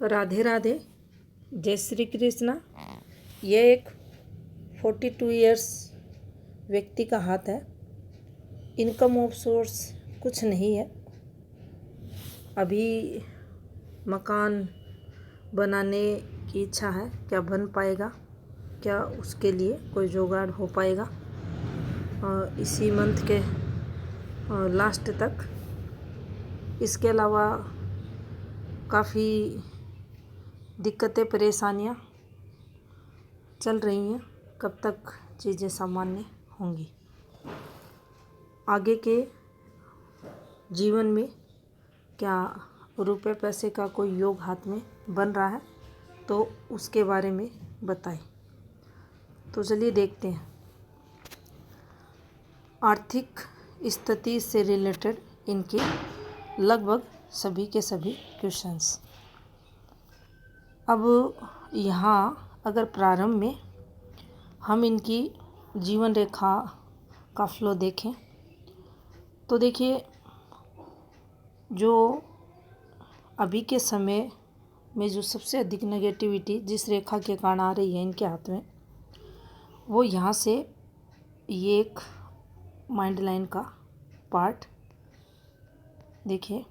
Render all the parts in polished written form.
राधे राधे, जय श्री कृष्णा। ये एक 42 इयर्स व्यक्ति का हाथ है। इनकम ऑफ सोर्स कुछ नहीं है। अभी मकान बनाने की इच्छा है, क्या बन पाएगा, क्या उसके लिए कोई जुगाड़ हो पाएगा इसी मंथ के लास्ट तक। इसके अलावा काफ़ी दिक्कतें परेशानियां चल रही हैं। कब तक चीज़ें सामान्य होंगी, आगे के जीवन में क्या रुपए पैसे का कोई योग हाथ में बन रहा है, तो उसके बारे में बताएं। तो चलिए देखते हैं। आर्थिक स्थिति से रिलेटेड इनके लगभग सभी के सभी क्वेश्चंस। अब यहाँ अगर प्रारंभ में हम इनकी जीवन रेखा का फ्लो देखें तो देखिए, जो अभी के समय में जो सबसे अधिक नेगेटिविटी जिस रेखा के कारण आ रही है इनके हाथ में, वो यहाँ से ये एक माइंड लाइन का पार्ट देखिए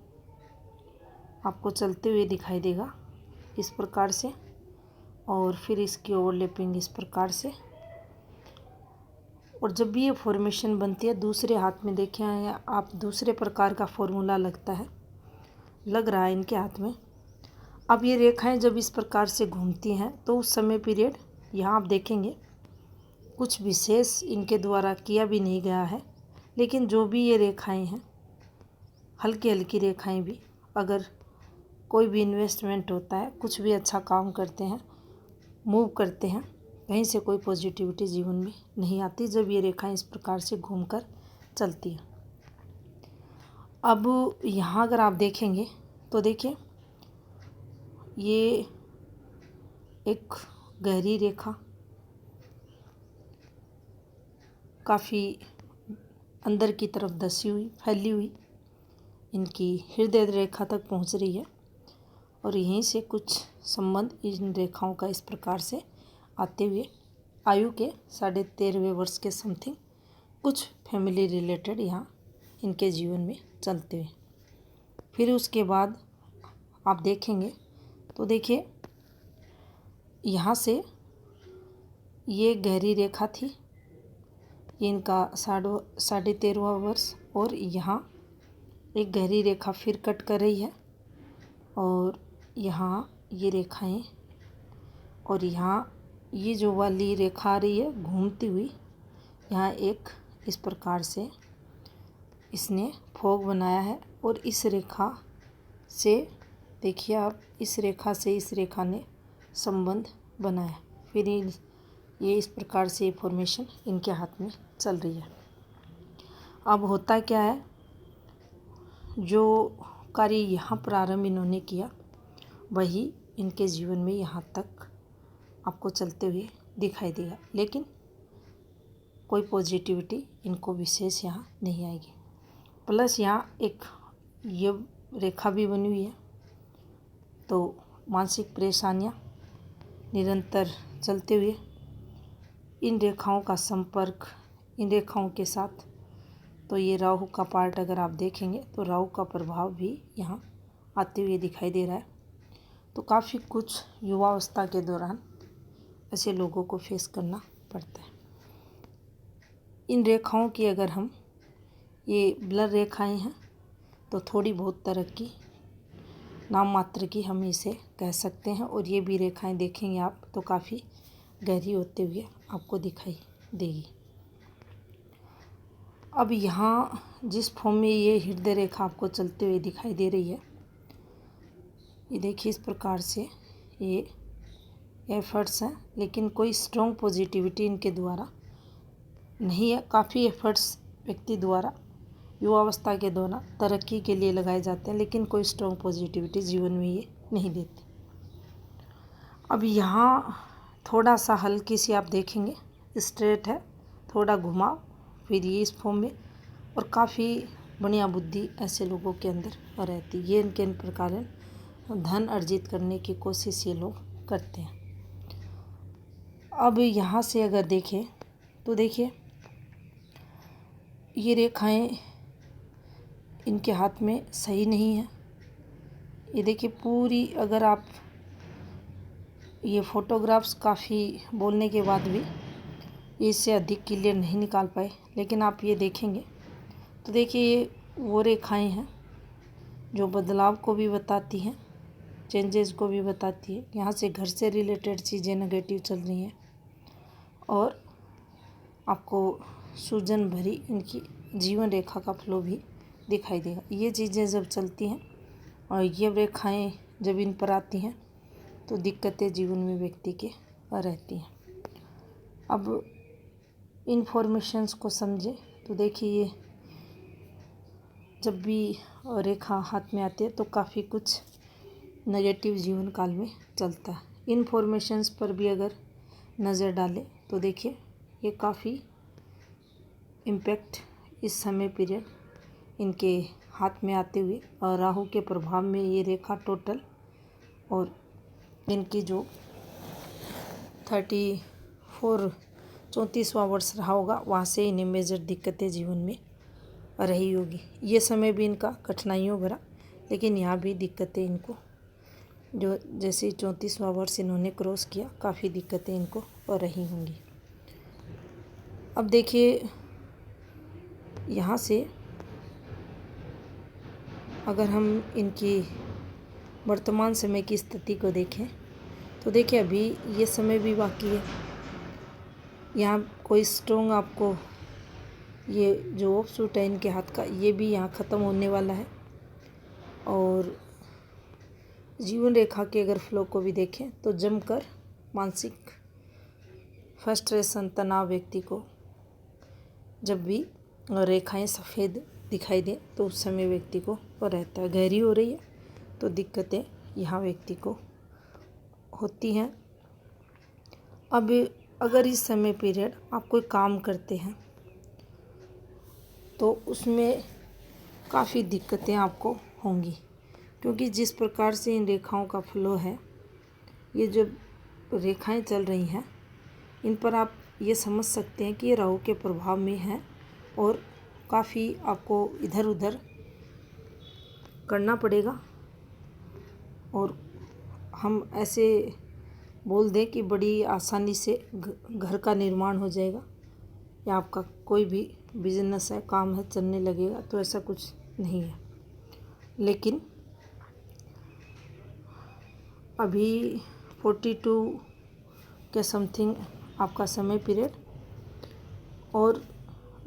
आपको चलते हुए दिखाई देगा इस प्रकार से, और फिर इसकी ओवरलैपिंग इस प्रकार से। और जब भी ये फॉर्मेशन बनती है दूसरे हाथ में देखिए आप, दूसरे प्रकार का फॉर्मूला लग रहा है इनके हाथ में। अब ये रेखाएं जब इस प्रकार से घूमती हैं तो उस समय पीरियड यहाँ आप देखेंगे कुछ विशेष इनके द्वारा किया भी नहीं गया है, लेकिन जो भी ये रेखाएं हैं, हल्की हल्की रेखाएं भी, अगर कोई भी इन्वेस्टमेंट होता है, कुछ भी अच्छा काम करते हैं, मूव करते हैं, कहीं से कोई पॉजिटिविटी जीवन में नहीं आती जब ये रेखाएं इस प्रकार से घूमकर चलती हैं। अब यहाँ अगर आप देखेंगे तो देखिए ये एक गहरी रेखा काफ़ी अंदर की तरफ धसी हुई, फैली हुई इनकी हृदय रेखा तक पहुँच रही है, और यहीं से कुछ संबंध इन रेखाओं का इस प्रकार से आते हुए आयु के 13.5वें वर्ष के समथिंग कुछ फैमिली रिलेटेड यहाँ इनके जीवन में चलते हुए। फिर उसके बाद आप देखेंगे तो देखिए यहाँ से ये गहरी रेखा थी, ये इनका 13.5वां वर्ष, और यहाँ एक गहरी रेखा फिर कट कर रही है, और यहाँ ये रेखाएं, और यहाँ ये जो वाली रेखा आ रही है घूमती हुई, यहाँ एक इस प्रकार से इसने फोग बनाया है, और इस रेखा से देखिए आप, इस रेखा से इस रेखा ने संबंध बनाया। फिर ये इस प्रकार से फॉर्मेशन इनके हाथ में चल रही है। अब होता क्या है, जो कार्य यहाँ प्रारंभ इन्होंने किया वही इनके जीवन में यहाँ तक आपको चलते हुए दिखाई देगा, लेकिन कोई पॉजिटिविटी इनको विशेष यहाँ नहीं आएगी। प्लस यहाँ एक ये रेखा भी बनी हुई है, तो मानसिक परेशानियाँ निरंतर चलते हुए इन रेखाओं का संपर्क इन रेखाओं के साथ, तो ये राहु का पार्ट अगर आप देखेंगे तो राहु का प्रभाव भी यहाँ आते हुए दिखाई दे रहा है। तो काफ़ी कुछ युवावस्था के दौरान ऐसे लोगों को फेस करना पड़ता है। इन रेखाओं की अगर हम, ये ब्लर रेखाएं हैं, तो थोड़ी बहुत तरक्की नाम मात्र की हम इसे कह सकते हैं, और ये भी रेखाएं देखेंगे आप तो काफ़ी गहरी होते हुए आपको दिखाई देगी। अब यहाँ जिस फॉर्म में ये हृदय रेखा आपको चलते हुए दिखाई दे रही है, ये देखिए इस प्रकार से ये एफर्ट्स हैं, लेकिन कोई स्ट्रॉन्ग पॉजिटिविटी इनके द्वारा नहीं है। काफ़ी एफर्ट्स व्यक्ति द्वारा युवावस्था के दौरान तरक्की के लिए लगाए जाते हैं, लेकिन कोई स्ट्रॉन्ग पॉजिटिविटी जीवन में ये नहीं देते। अब यहाँ थोड़ा सा हल्की सी आप देखेंगे स्ट्रेट है, थोड़ा घुमाव, फिर ये इस फॉर्म में, और काफ़ी बढ़िया बुद्धि ऐसे लोगों के अंदर रहती है। ये इनके प्रकार धन अर्जित करने की कोशिश ये लोग करते हैं। अब यहाँ से अगर देखें तो देखिए ये रेखाएं इनके हाथ में सही नहीं है। ये देखिए पूरी, अगर आप ये फ़ोटोग्राफ्स काफ़ी बोलने के बाद भी इससे अधिक क्लियर नहीं निकाल पाए, लेकिन आप ये देखेंगे तो देखिए ये वो रेखाएं हैं जो बदलाव को भी बताती हैं, चेंजेस को भी बताती है। यहाँ से घर से रिलेटेड चीज़ें नेगेटिव चल रही हैं और आपको सूजन भरी इनकी जीवन रेखा का फ्लो भी दिखाई देगा। ये चीज़ें जब चलती हैं और ये रेखाएं जब इन पर आती हैं तो दिक्कतें जीवन में व्यक्ति के रहती हैं। अब इन्फॉर्मेशंस को समझे तो देखिए ये जब भी रेखा हाथ में आती है तो काफ़ी कुछ नेगेटिव जीवन काल में चलता है। इन्फॉर्मेशंस पर भी अगर नज़र डालें तो देखिए ये काफ़ी इम्पैक्ट इस समय पीरियड इनके हाथ में आते हुए और राहु के प्रभाव में ये रेखा टोटल और इनकी जो 34वां वर्ष रहा होगा वहाँ से इन्हें मेजर दिक्कतें जीवन में रही होगी। ये समय भी इनका कठिनाइयों भरा, लेकिन यहाँ भी दिक्कतें इनको जो जैसे 34वां वर्ष इन्होंने क्रॉस किया काफ़ी दिक्कतें इनको रही होंगी। अब देखिए यहाँ से अगर हम इनकी वर्तमान समय की स्थिति को देखें तो देखिए अभी ये समय भी बाकी है। यहाँ कोई स्ट्रोंग आपको ये जो ऑफ शूट है इनके हाथ का ये भी यहाँ ख़त्म होने वाला है। और जीवन रेखा के अगर फ्लो को भी देखें तो जमकर मानसिक फ्रस्ट्रेशन, तनाव व्यक्ति को जब भी रेखाएं सफ़ेद दिखाई दे तो उस समय व्यक्ति को रहता है। गहरी हो रही है तो दिक्कतें यहाँ व्यक्ति को होती हैं। अब अगर इस समय पीरियड आप कोई काम करते हैं तो उसमें काफ़ी दिक्कतें आपको होंगी, क्योंकि जिस प्रकार से इन रेखाओं का फ्लो है, ये जो रेखाएं चल रही हैं इन पर आप ये समझ सकते हैं कि ये राहु के प्रभाव में है और काफ़ी आपको इधर उधर करना पड़ेगा। और हम ऐसे बोल दें कि बड़ी आसानी से घर का निर्माण हो जाएगा या आपका कोई भी बिजनेस है, काम है, चलने लगेगा, तो ऐसा कुछ नहीं है। लेकिन अभी 42 के समथिंग आपका समय पीरियड और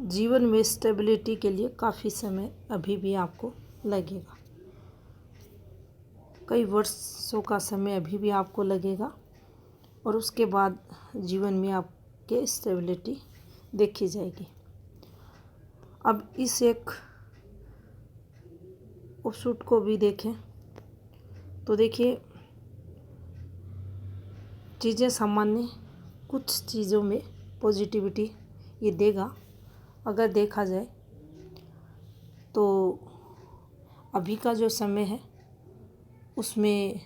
जीवन में स्टेबिलिटी के लिए काफ़ी समय अभी भी आपको लगेगा। कई वर्षों का समय अभी भी आपको लगेगा और उसके बाद जीवन में आपके स्टेबिलिटी देखी जाएगी। अब इस एक ऑफशूट को भी देखें तो देखिए चीज़ें सामान्य, कुछ चीज़ों में पॉजिटिविटी ये देगा। अगर देखा जाए तो अभी का जो समय है उसमें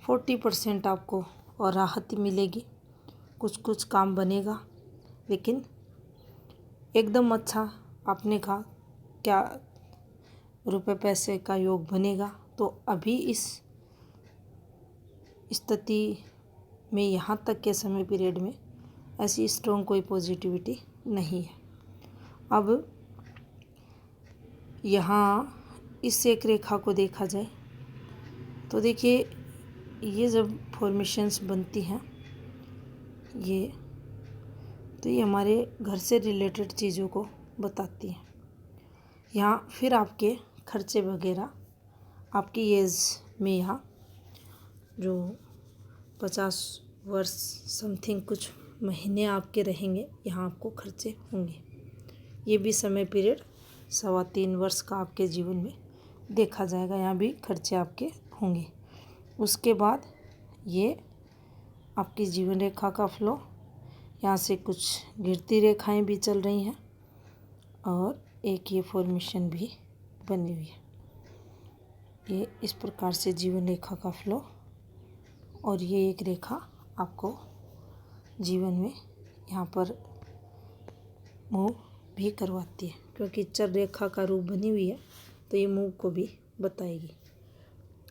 40% आपको और राहत मिलेगी, कुछ काम बनेगा। लेकिन एकदम अच्छा आपने कहा क्या रुपए पैसे का योग बनेगा, तो अभी इस स्थिति में यहाँ तक के समय पीरियड में ऐसी स्ट्रॉन्ग कोई पॉजिटिविटी नहीं है। अब यहाँ इस एक रेखा को देखा जाए तो देखिए ये जब फॉर्मेशंस बनती हैं ये हमारे घर से रिलेटेड चीज़ों को बताती हैं। यहाँ फिर आपके खर्चे वगैरह आपकी एज में यहाँ जो 50 वर्ष समथिंग कुछ महीने आपके रहेंगे, यहाँ आपको खर्चे होंगे। ये भी समय पीरियड 3.25 वर्ष का आपके जीवन में देखा जाएगा, यहाँ भी खर्चे आपके होंगे। उसके बाद ये आपकी जीवन रेखा का फ्लो, यहाँ से कुछ गिरती रेखाएं भी चल रही हैं और एक ये फॉर्मेशन भी बनी हुई है। ये इस प्रकार से जीवन रेखा का फ्लो, और ये एक रेखा आपको जीवन में यहाँ पर मूव भी करवाती है, क्योंकि चर रेखा का रूप बनी हुई है तो ये मूव को भी बताएगी।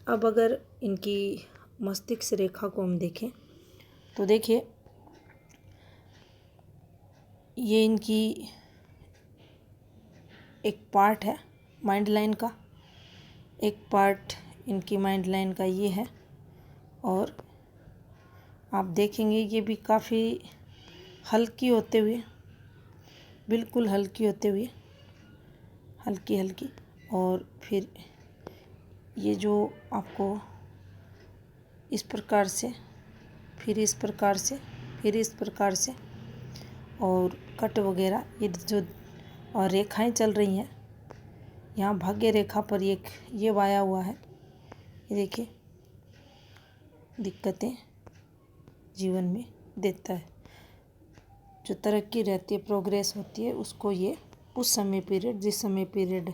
अब अगर इनकी मस्तिष्क रेखा को हम देखें तो देखिए, ये इनकी एक पार्ट है माइंड लाइन का, एक पार्ट इनकी माइंड लाइन का ये है, और आप देखेंगे ये भी काफ़ी हल्की होते हुए, बिल्कुल हल्की होते हुए, हल्की हल्की, और फिर ये जो आपको इस प्रकार से, फिर इस प्रकार से, फिर इस प्रकार से, और कट वगैरह ये जो और रेखाएं चल रही हैं, यहाँ भाग्य रेखा पर ये वाया हुआ है। ये देखिए दिक्कतें जीवन में देता है, जो तरक्की रहती है, प्रोग्रेस होती है, उसको ये उस समय पीरियड, जिस समय पीरियड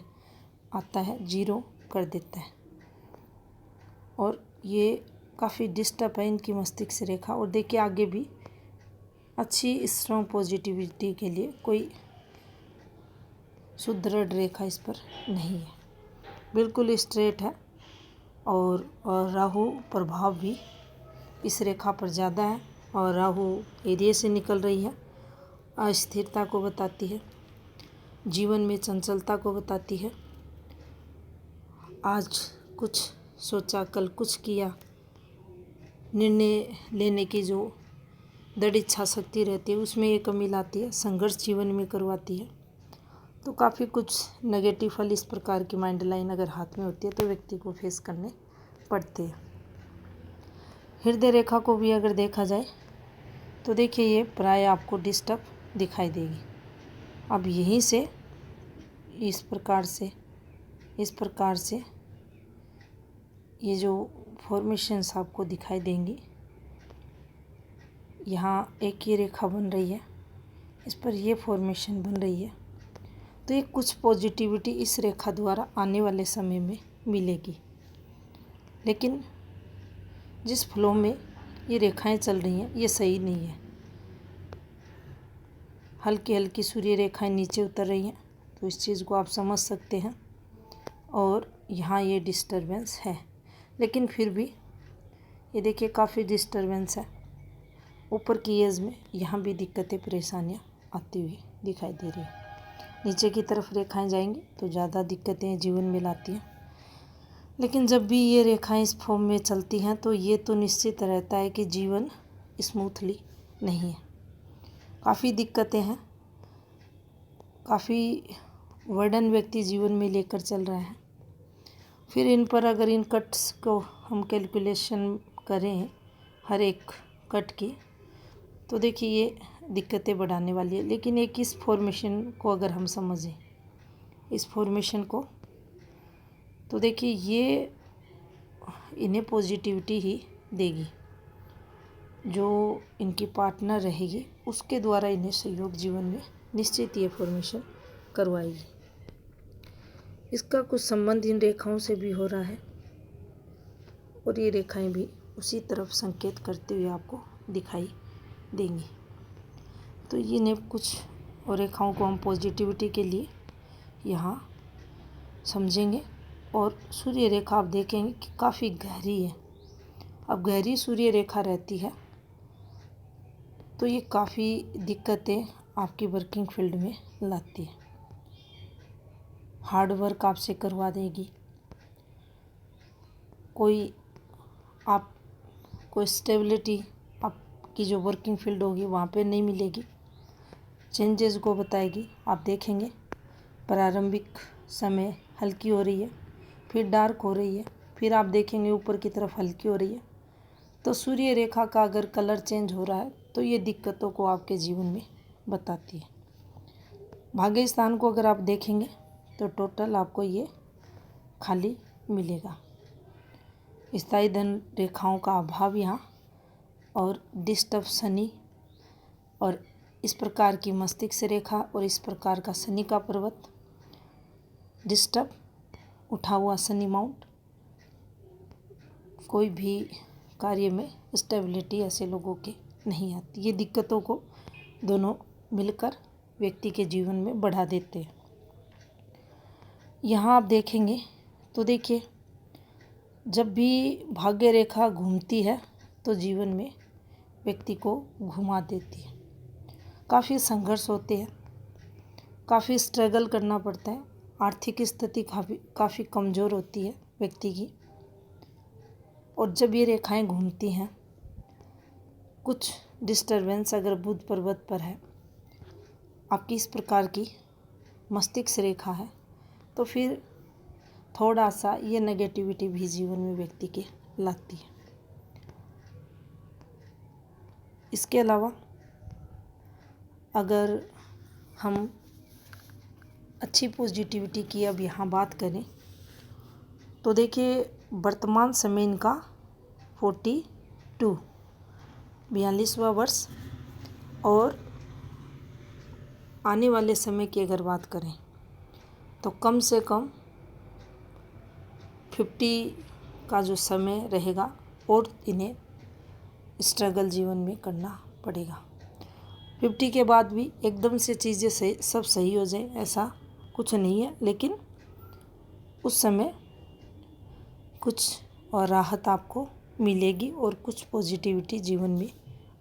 आता है, जीरो कर देता है। और ये काफ़ी डिस्टर्ब है इनकी मस्तिष्क रेखा। और देखिए आगे भी अच्छी स्ट्रॉन्ग पॉजिटिविटी के लिए कोई सुदृढ़ रेखा इस पर नहीं है, बिल्कुल स्ट्रेट है। और राहु प्रभाव भी इस रेखा पर ज़्यादा है, और राहु एरिया से निकल रही है, अस्थिरता को बताती है, जीवन में चंचलता को बताती है। आज कुछ सोचा कल कुछ किया, निर्णय लेने की जो दृढ़ इच्छा शक्ति रहती है उसमें ये कमी लाती है, संघर्ष जीवन में करवाती है। तो काफ़ी कुछ नेगेटिव फल इस प्रकार की माइंड लाइन अगर हाथ में होती है तो व्यक्ति को फेस करने पड़ते हैं। हृदय रेखा को भी अगर देखा जाए तो देखिए ये प्राय आपको डिस्टर्ब दिखाई देगी। अब यहीं से इस प्रकार से ये जो फॉर्मेशंस आपको दिखाई देंगी, यहाँ एक ये रेखा बन रही है, इस पर ये फॉर्मेशन बन रही है, तो ये कुछ पॉजिटिविटी इस रेखा द्वारा आने वाले समय में मिलेगी। लेकिन जिस फ्लो में ये रेखाएं चल रही हैं ये सही नहीं है, हल्की हल्की सूर्य रेखाएं नीचे उतर रही हैं, तो इस चीज़ को आप समझ सकते हैं। और यहाँ ये डिस्टरबेंस है, लेकिन फिर भी ये देखिए काफ़ी डिस्टरबेंस है। ऊपर की एज में यहाँ भी दिक्कतें परेशानियाँ आती हुई दिखाई दे रही है। नीचे की तरफ रेखाएं जाएंगी तो ज़्यादा दिक्कतें जीवन में लाती हैं, लेकिन जब भी ये रेखाएं इस फॉर्म में चलती हैं तो ये तो निश्चित रहता है कि जीवन स्मूथली नहीं है, काफ़ी दिक्कतें हैं, काफ़ी वर्डन व्यक्ति जीवन में लेकर चल रहा है। फिर इन पर अगर इन कट्स को हम कैलकुलेशन करें हर एक कट की, तो देखिए ये दिक्कतें बढ़ाने वाली है। लेकिन एक इस फॉर्मेशन को अगर हम समझें, इस फॉर्मेशन को, तो देखिए ये इन्हें पॉजिटिविटी ही देगी, जो इनकी पार्टनर रहेगी उसके द्वारा इन्हें सहयोग जीवन में निश्चित ये फॉर्मेशन करवाएगी। इसका कुछ संबंध इन रेखाओं से भी हो रहा है, और ये रेखाएं भी उसी तरफ संकेत करते हुए आपको दिखाई देंगी। तो ये ने कुछ और रेखाओं को हम पॉजिटिविटी के लिए यहाँ समझेंगे। और सूर्य रेखा आप देखेंगे कि काफ़ी गहरी है। अब गहरी सूर्य रेखा रहती है तो ये काफ़ी दिक्कतें आपकी वर्किंग फील्ड में लाती है, हार्ड वर्क आपसे करवा देगी, कोई स्टेबिलिटी आपकी जो वर्किंग फील्ड होगी वहाँ पे नहीं मिलेगी, चेंजेस को बताएगी। आप देखेंगे प्रारंभिक समय हल्की हो रही है, फिर डार्क हो रही है, फिर आप देखेंगे ऊपर की तरफ हल्की हो रही है। तो सूर्य रेखा का अगर कलर चेंज हो रहा है तो ये दिक्कतों को आपके जीवन में बताती है। भाग्य स्थान को अगर आप देखेंगे तो टोटल आपको ये खाली मिलेगा, स्थायी धन रेखाओं का अभाव यहाँ, और डिस्टर्ब शनि, और इस प्रकार की मस्तिष्क रेखा और इस प्रकार का शनि का पर्वत डिस्टर्ब, उठा हुआ शनि माउंट, कोई भी कार्य में स्टेबिलिटी ऐसे लोगों के नहीं आती। ये दिक्कतों को दोनों मिलकर व्यक्ति के जीवन में बढ़ा देते हैं। यहाँ आप देखेंगे तो देखिए, जब भी भाग्य रेखा घूमती है तो जीवन में व्यक्ति को घुमा देती है। काफ़ी संघर्ष होते हैं, काफ़ी स्ट्रगल करना पड़ता है। आर्थिक स्थिति काफ़ी कमज़ोर होती है व्यक्ति की। और जब ये रेखाएं घूमती हैं, कुछ डिस्टरबेंस अगर बुध पर्वत पर है, आपकी इस प्रकार की मस्तिष्क रेखा है, तो फिर थोड़ा सा ये नेगेटिविटी भी जीवन में व्यक्ति के लाती है। इसके अलावा अगर हम अच्छी पॉजिटिविटी की अब यहाँ बात करें तो देखिए, वर्तमान समय इनका 42वां वर्ष, और आने वाले समय की अगर बात करें तो कम से कम 50 का जो समय रहेगा और इन्हें स्ट्रगल जीवन में करना पड़ेगा। 50 के बाद भी एकदम से चीज़ें सब सही हो जाए ऐसा कुछ नहीं है, लेकिन उस समय कुछ और राहत आपको मिलेगी और कुछ पॉजिटिविटी जीवन में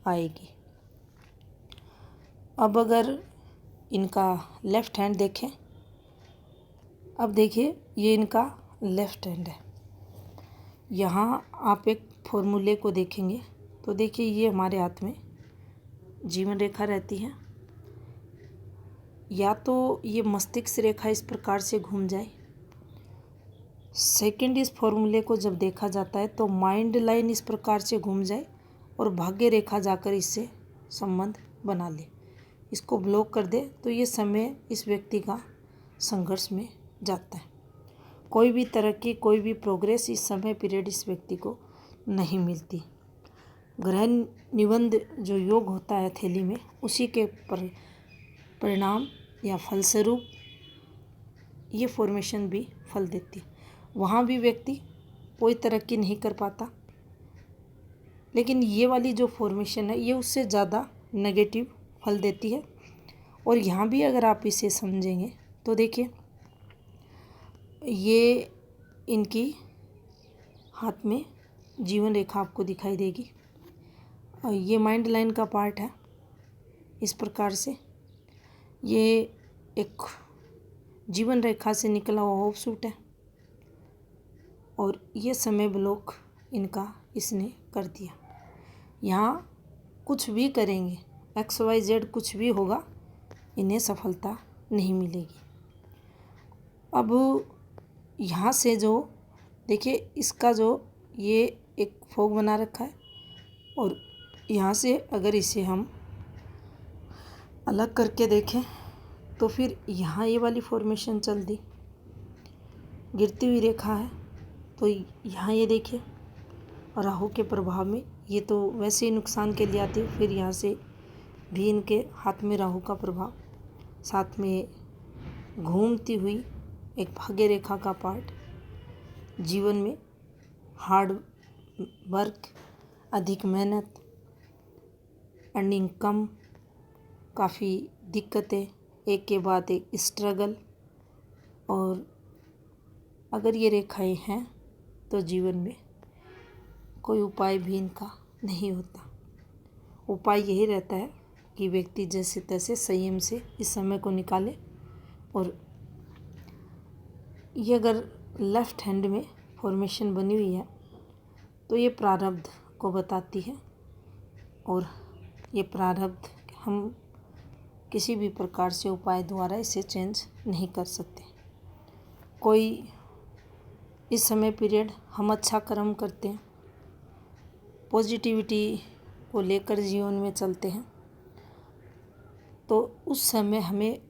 आएगी। अब अगर इनका लेफ़्ट हैंड देखें, अब देखिए ये इनका लेफ़्ट हैंड है। यहाँ आप एक फॉर्मूले को देखेंगे तो देखिए, ये हमारे हाथ में जीवन रेखा रहती है। या तो ये मस्तिष्क रेखा इस प्रकार से घूम जाए। सेकंड, इस फॉर्मूले को जब देखा जाता है तो माइंड लाइन इस प्रकार से घूम जाए और भाग्य रेखा जाकर इससे संबंध बना ले, इसको ब्लॉक कर दे, तो ये समय इस व्यक्ति का संघर्ष में जाता है। कोई भी तरक्की, कोई भी प्रोग्रेस इस समय पीरियड इस व्यक्ति को नहीं मिलती। ग्रह निबंध जो योग होता है थैली में, उसी के परिणाम या फलस्वरूप ये फॉर्मेशन भी फल देती है। वहाँ भी व्यक्ति कोई तरक्की नहीं कर पाता, लेकिन ये वाली जो फॉर्मेशन है ये उससे ज़्यादा नेगेटिव फल देती है। और यहाँ भी अगर आप इसे समझेंगे तो देखिए, ये इनकी हाथ में जीवन रेखा आपको दिखाई देगी, और ये माइंड लाइन का पार्ट है। इस प्रकार से ये एक जीवन रेखा से निकला हुआ ऑफशूट है, और ये समय ब्लॉक इनका इसने कर दिया। यहाँ कुछ भी करेंगे, XYZ कुछ भी होगा, इन्हें सफलता नहीं मिलेगी। अब यहाँ से जो देखिए, इसका जो ये एक फोग बना रखा है, और यहाँ से अगर इसे हम अलग करके देखें तो फिर यहाँ ये वाली फॉर्मेशन चल दी, गिरती हुई रेखा है। तो यहाँ ये देखिए, राहु के प्रभाव में ये तो वैसे ही नुकसान के लिए आती है, फिर यहाँ से भी इनके हाथ में राहु का प्रभाव, साथ में घूमती हुई एक भाग्य रेखा का पार्ट, जीवन में हार्ड वर्क, अधिक मेहनत, अर्निंग कम, काफ़ी दिक्कतें, एक के बाद एक स्ट्रगल। और अगर ये रेखाएं हैं तो जीवन में कोई उपाय भी इनका नहीं होता। उपाय यही रहता है कि व्यक्ति जैसे तैसे संयम से इस समय को निकाले। और ये अगर लेफ़्ट हैंड में फॉर्मेशन बनी हुई है तो ये प्रारब्ध को बताती है, और ये प्रारब्ध हम किसी भी प्रकार से उपाय द्वारा इसे चेंज नहीं कर सकते। कोई इस समय पीरियड हम अच्छा कर्म करते हैं, पॉजिटिविटी को लेकर जीवन में चलते हैं, तो उस समय हमें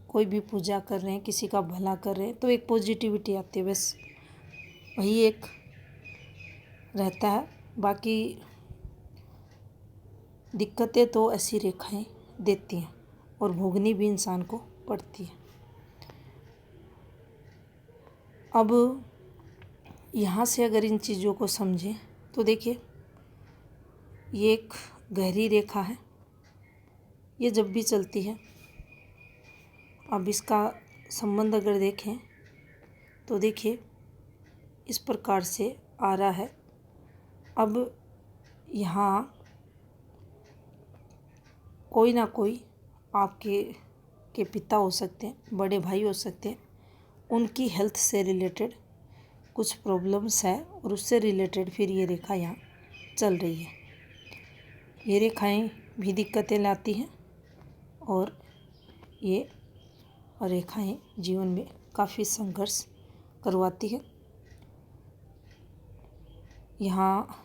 कोई भी पूजा कर रहे हैं, किसी का भला कर रहे हैं, तो एक पॉजिटिविटी आती है, बस वही एक रहता है। बाकी दिक्कतें तो ऐसी रेखाएं देती हैं और भोगनी भी इंसान को पड़ती है। अब यहाँ से अगर इन चीज़ों को समझें तो देखिए, ये एक गहरी रेखा है, ये जब भी चलती है। अब इसका संबंध अगर देखें तो देखिए इस प्रकार से आ रहा है। अब यहाँ कोई ना कोई आपके पिता हो सकते हैं, बड़े भाई हो सकते हैं, उनकी हेल्थ से रिलेटेड कुछ प्रॉब्लम्स है और उससे रिलेटेड फिर ये रेखा यहाँ चल रही है। ये रेखाएं भी दिक्कतें लाती हैं और ये रेखाएं जीवन में काफ़ी संघर्ष करवाती है। यहाँ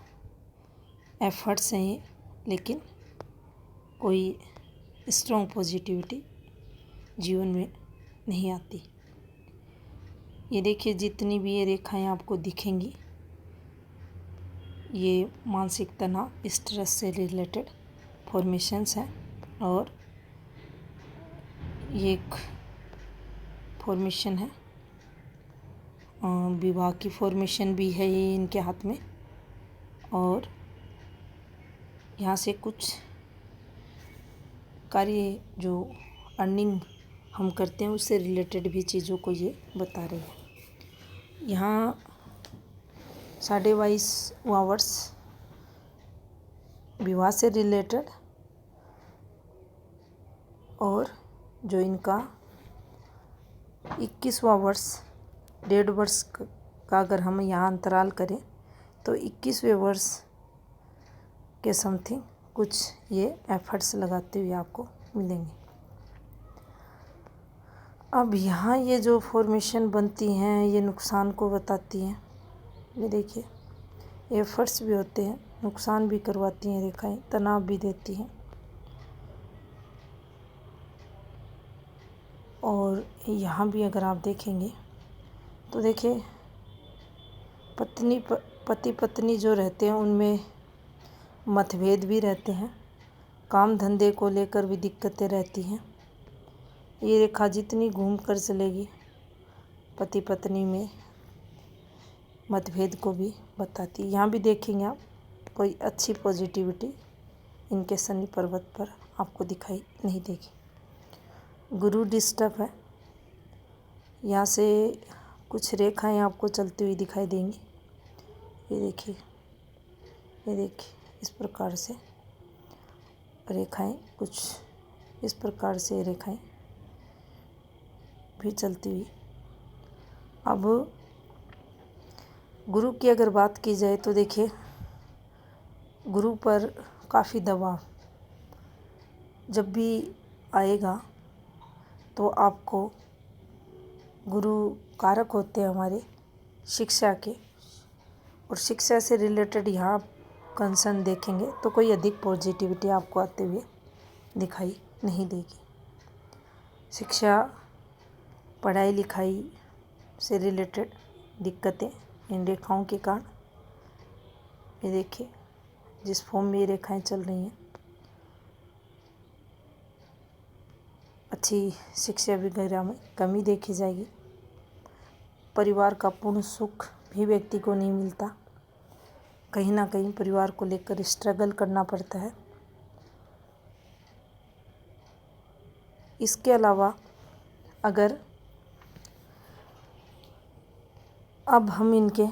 एफर्ट्स हैं ये, लेकिन कोई स्ट्रॉन्ग पॉजिटिविटी जीवन में नहीं आती। ये देखिए, जितनी भी ये रेखाएं आपको दिखेंगी, ये मानसिक तनाव, स्ट्रेस से रिलेटेड फॉर्मेशंस हैं और ये एक फॉर्मेशन है, विवाह की फॉर्मेशन भी है ये इनके हाथ में। और यहाँ से कुछ कार्य जो अर्निंग हम करते हैं उससे रिलेटेड भी चीज़ों को ये बता रहे हैं। यहाँ 22.5 आवर्स विवाह से रिलेटेड और जो इनका 21वां वर्ष, 1.5 वर्ष का अगर हम यहाँ अंतराल करें तो 21वें वर्ष के समथिंग कुछ ये एफर्ट्स लगाते हुए आपको मिलेंगे। अब यहाँ ये जो फॉर्मेशन बनती हैं ये नुकसान को बताती हैं। ये देखिए, एफर्ट्स भी होते हैं, नुकसान भी करवाती हैं रेखाएं, तनाव भी देती हैं। और यहाँ भी अगर आप देखेंगे तो देखिए, पति पत्नी जो रहते हैं उनमें मतभेद भी रहते हैं, काम धंधे को लेकर भी दिक्कतें रहती हैं। ये रेखा जितनी घूम कर चलेगी पति पत्नी में मतभेद को भी बताती है। यहाँ भी देखेंगे आप, कोई अच्छी पॉजिटिविटी इनके शनि पर्वत पर आपको दिखाई नहीं देगी। गुरु डिस्टर्ब है, यहाँ से कुछ रेखाएं आपको चलती हुई दिखाई देंगी। ये देखिए, ये देखिए, इस प्रकार से रेखाएं, कुछ इस प्रकार से रेखाएं भी चलती हुई। अब गुरु की अगर बात की जाए तो देखिए, गुरु पर काफ़ी दबाव जब भी आएगा तो आपको, गुरु कारक होते हैं हमारे शिक्षा के, और शिक्षा से रिलेटेड यहाँ कंसर्न देखेंगे तो कोई अधिक पॉजिटिविटी आपको आते हुए दिखाई नहीं देगी। शिक्षा, पढ़ाई लिखाई से रिलेटेड दिक्कतें इन रेखाओं के कारण, ये देखिए जिस फॉर्म में ये रेखाएं चल रही हैं, अच्छी शिक्षा वगैरह में कमी देखी जाएगी। परिवार का पूर्ण सुख भी व्यक्ति को नहीं मिलता, कहीं ना कहीं परिवार को लेकर स्ट्रगल करना पड़ता है। इसके अलावा अगर अब हम इनके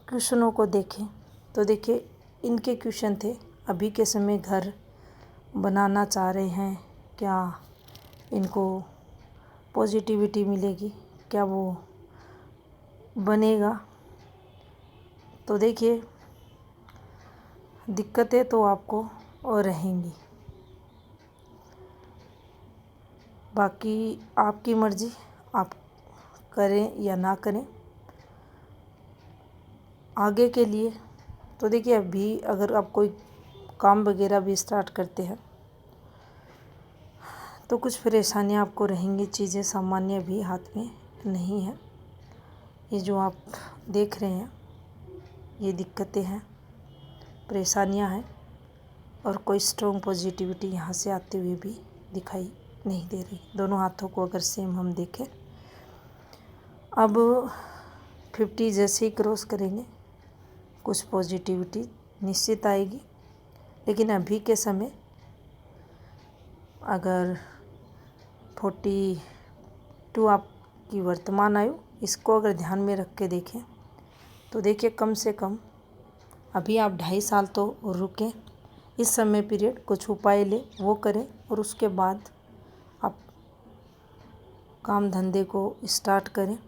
क्वेश्चनों को देखें तो देखिए, इनके क्वेश्चन थे, अभी के समय घर बनाना चाह रहे हैं, क्या इनको पॉजिटिविटी मिलेगी, क्या वो बनेगा। तो देखिए, दिक्कतें तो आपको और रहेंगी, बाकी आपकी मर्ज़ी, आप करें या ना करें आगे के लिए। तो देखिए, अभी अगर आप कोई काम वगैरह भी स्टार्ट करते हैं तो कुछ परेशानियां आपको रहेंगी, चीज़ें सामान्य भी हाथ में नहीं है। ये जो आप देख रहे हैं ये दिक्कतें हैं, परेशानियां हैं, और कोई स्ट्रॉन्ग पॉजिटिविटी यहाँ से आते हुए भी दिखाई नहीं दे रही। दोनों हाथों को अगर सेम हम देखें। अब 50 जैसे ही क्रॉस करेंगे कुछ पॉजिटिविटी निश्चित आएगी। लेकिन अभी के समय अगर 42 आपकी वर्तमान आयु, इसको अगर ध्यान में रख के देखें तो देखिए कम से कम अभी आप 2.5 साल तो रुकें, इस समय पीरियड कुछ उपाय ले वो करें और उसके बाद आप काम धंधे को स्टार्ट करें।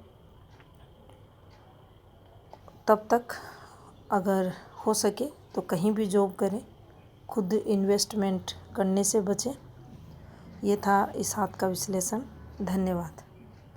तब तक अगर हो सके तो कहीं भी जॉब करें, खुद इन्वेस्टमेंट करने से बचें। ये था इस हाथ का विश्लेषण। धन्यवाद।